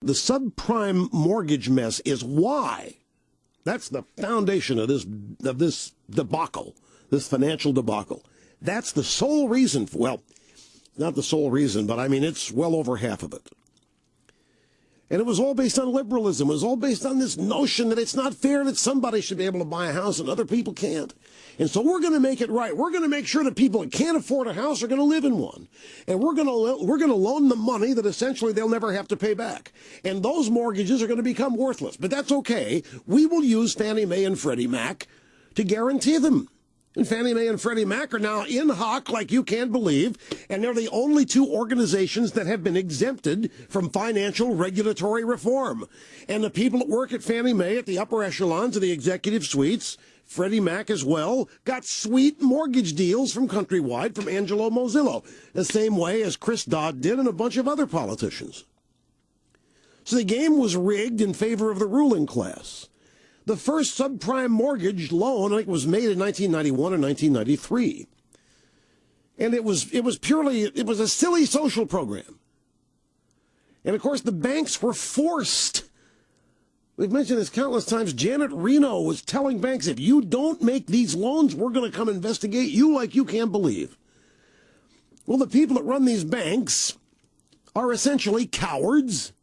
The subprime mortgage mess is why. That's the foundation of this debacle, this financial debacle. That's the sole reason. Well, not the sole reason, but I mean, it's well over half of it. And it was all based on liberalism. It was all based on this notion that it's not fair that somebody should be able to buy a house and other people can't. And so we're going to make it right. We're going to make sure that people that can't afford a house are going to live in one. And we're going to loan them money that essentially they'll never have to pay back. And those mortgages are going to become worthless. But that's okay. We will use Fannie Mae and Freddie Mac to guarantee them. And Fannie Mae and Freddie Mac are now in hock like you can't believe, and they're the only two organizations that have been exempted from financial regulatory reform. And the people that work at Fannie Mae at the upper echelons of the executive suites, Freddie Mac as well, got sweet mortgage deals from Countrywide, from Angelo Mozillo, the same way as Chris Dodd did and a bunch of other politicians. So the game was rigged in favor of the ruling class. The first subprime mortgage loan, I think, was made in 1991 or 1993. And it was a silly social program. And, of course, the banks were forced. We've mentioned this countless times. Janet Reno was telling banks, if you don't make these loans, we're going to come investigate you like you can't believe. Well, the people that run these banks are essentially cowards,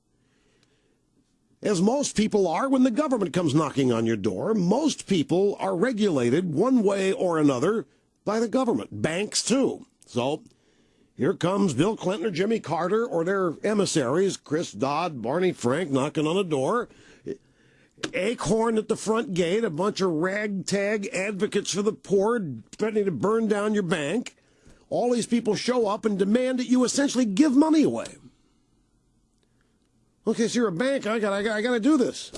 as most people are when the government comes knocking on your door. Most people are regulated one way or another by the government. Banks, too. So here comes Bill Clinton or Jimmy Carter or their emissaries, Chris Dodd, Barney Frank, knocking on a door. Acorn at the front gate, a bunch of ragtag advocates for the poor threatening to burn down your bank. All these people show up and demand that you essentially give money away. Okay, so you're a bank. I got to do this.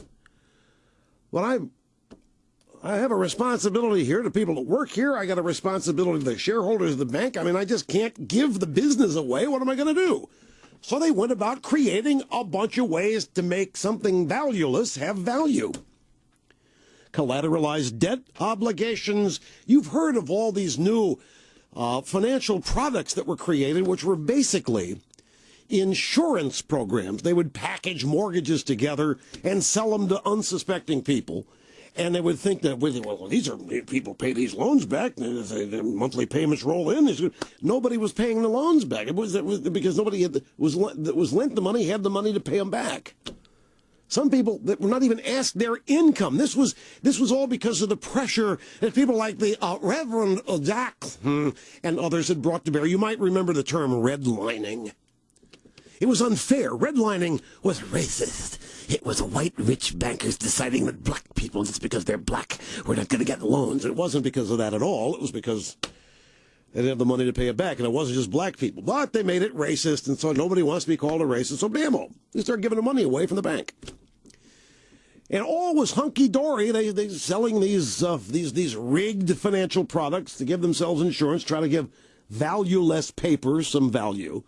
Well, I have a responsibility here to people that work here. I got a responsibility to the shareholders of the bank. I mean, I just can't give the business away. What am I going to do? So they went about creating a bunch of ways to make something valueless have value. Collateralized debt obligations. You've heard of all these new financial products that were created, which were basically insurance programs. They would package mortgages together and sell them to unsuspecting people. And they would think that, well, these are people pay these loans back, the monthly payments roll in. Nobody was paying the loans back. It was because nobody that was lent the money had the money to pay them back. Some people that were not even asked their income. This was all because of the pressure that people like the Reverend Jacques and others had brought to bear. You might remember the term redlining. It was unfair. Redlining was racist. It was white rich bankers deciding that black people, just because they're black, were not going to get loans. It wasn't because of that at all. It was because they didn't have the money to pay it back. And it wasn't just black people. But they made it racist, and so nobody wants to be called a racist. So bammo, they start giving the money away from the bank. And all was hunky-dory. They selling these rigged financial products to give themselves insurance, try to give valueless paper some value.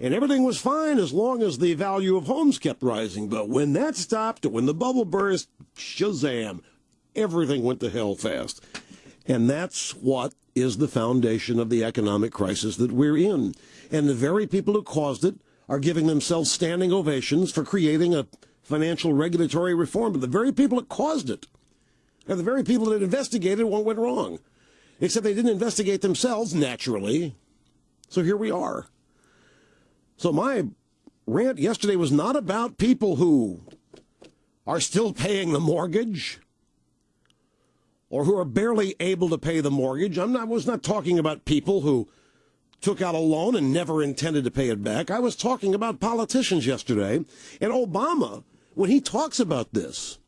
And everything was fine as long as the value of homes kept rising. But when that stopped, when the bubble burst, shazam, everything went to hell fast. And that's what is the foundation of the economic crisis that we're in. And the very people who caused it are giving themselves standing ovations for creating a financial regulatory reform. But the very people that caused it are the very people that investigated what went wrong. Except they didn't investigate themselves, naturally. So here we are. So my rant yesterday was not about people who are still paying the mortgage or who are barely able to pay the mortgage. I was not talking about people who took out a loan and never intended to pay it back. I was talking about politicians yesterday. And Obama, when he talks about this,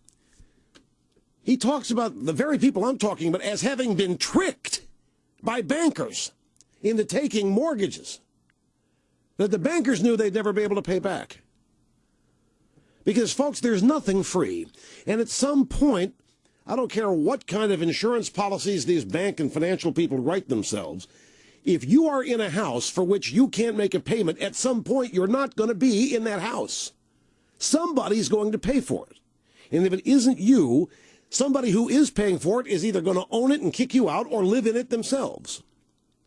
he talks about the very people I'm talking about as having been tricked by bankers into taking mortgages that the bankers knew they'd never be able to pay back. Because, folks, there's nothing free. And at some point, I don't care what kind of insurance policies these bank and financial people write themselves, if you are in a house for which you can't make a payment, at some point you're not going to be in that house. Somebody's going to pay for it. And if it isn't you, somebody who is paying for it is either going to own it and kick you out or live in it themselves.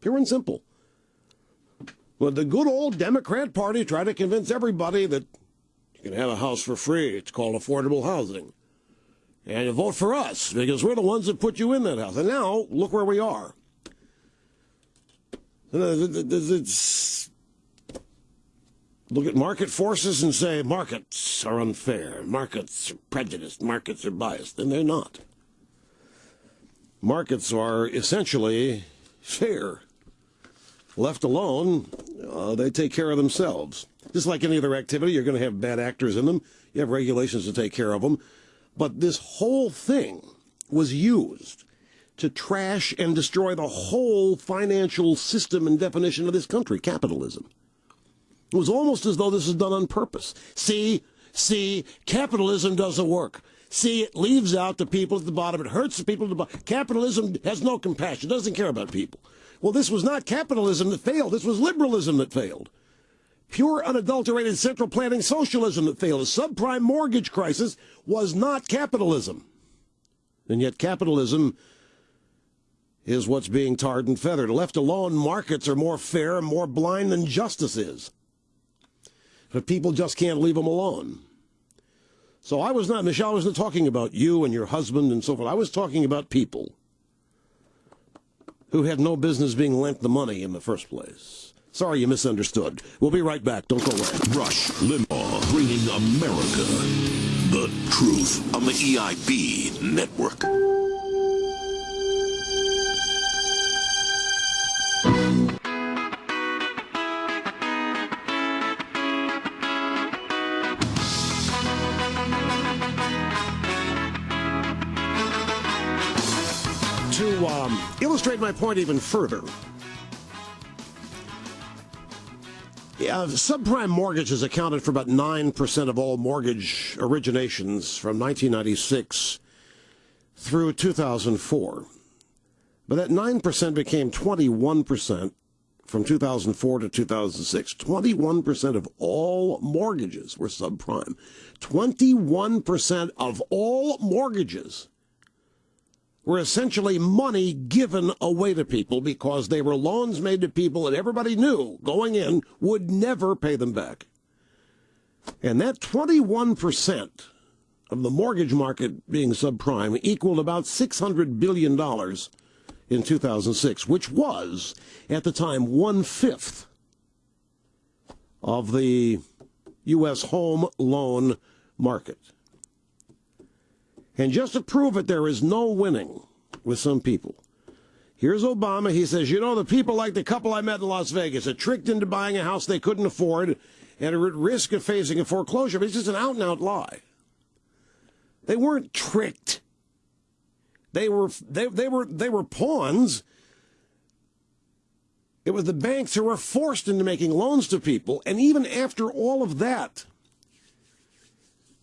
Pure and simple. Well, the good old Democrat Party tried to convince everybody that You can have a house for free. It's called affordable housing. And you vote for us because we're the ones that put you in that house. And now, look where we are. Look at market forces and say markets are unfair, markets are prejudiced, markets are biased, and they're not. Markets are essentially fair. Left alone, they take care of themselves. Just like any other activity, you're going to have bad actors in them. You have regulations to take care of them. But this whole thing was used to trash and destroy the whole financial system and definition of this country, capitalism. It was almost as though this was done on purpose. See, capitalism doesn't work. See, it leaves out the people at the bottom. It hurts the people at the bottom. Capitalism has no compassion, doesn't care about people. Well, this was not capitalism that failed. This was liberalism that failed. Pure, unadulterated central planning socialism that failed. The subprime mortgage crisis was not capitalism. And yet capitalism is what's being tarred and feathered. Left alone, markets are more fair and more blind than justice is. But people just can't leave them alone. So Michelle, I wasn't talking about you and your husband and so forth. I was talking about people who had no business being lent the money in the first place. Sorry, you misunderstood. We'll be right back. Don't go away. Rush Limbaugh, bringing America the truth on the EIB network. To illustrate my point even further, subprime mortgages accounted for about 9% of all mortgage originations from 1996 through 2004. But that 9% became 21% from 2004 to 2006. 21% of all mortgages were subprime. 21% of all mortgages were essentially money given away to people because they were loans made to people that everybody knew going in would never pay them back. And that 21% of the mortgage market being subprime equaled about $600 billion in 2006, which was, at the time, 1/5 of the U.S. home loan market. And just to prove it, there is no winning with some people. Here's Obama. He says, the people like the couple I met in Las Vegas are tricked into buying a house they couldn't afford and are at risk of facing a foreclosure. But it's just an out-and-out lie. They weren't tricked. They were pawns. It was the banks who were forced into making loans to people. And even after all of that,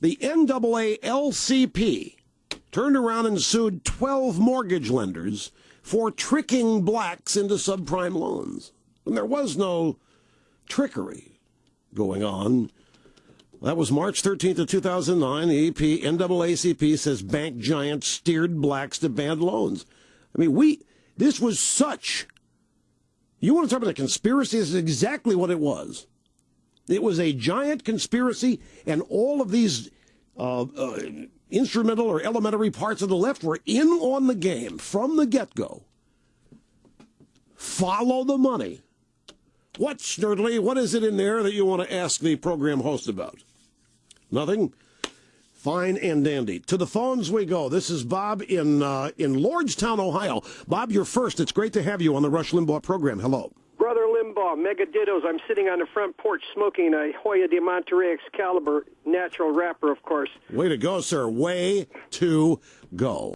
the NAACP turned around and sued 12 mortgage lenders for tricking blacks into subprime loans. And there was no trickery going on. That was March 13th of 2009. The NAACP says bank giants steered blacks to bad loans. I mean, this was such... You want to talk about a conspiracy? This is exactly what it was. It was a giant conspiracy, and all of these instrumental or elementary parts of the left were in on the game from the get-go. Follow the money. What, Snurdly, what is it in there that you want to ask the program host about? Nothing? Fine and dandy. To the phones we go. This is Bob in Lordstown, Ohio. Bob, you're first. It's great to have you on the Rush Limbaugh program. Hello. Brother Limbaugh, mega dittos. I'm sitting on the front porch smoking a Hoya de Monterey Excalibur natural wrapper, of course. Way to go, sir. Way to go.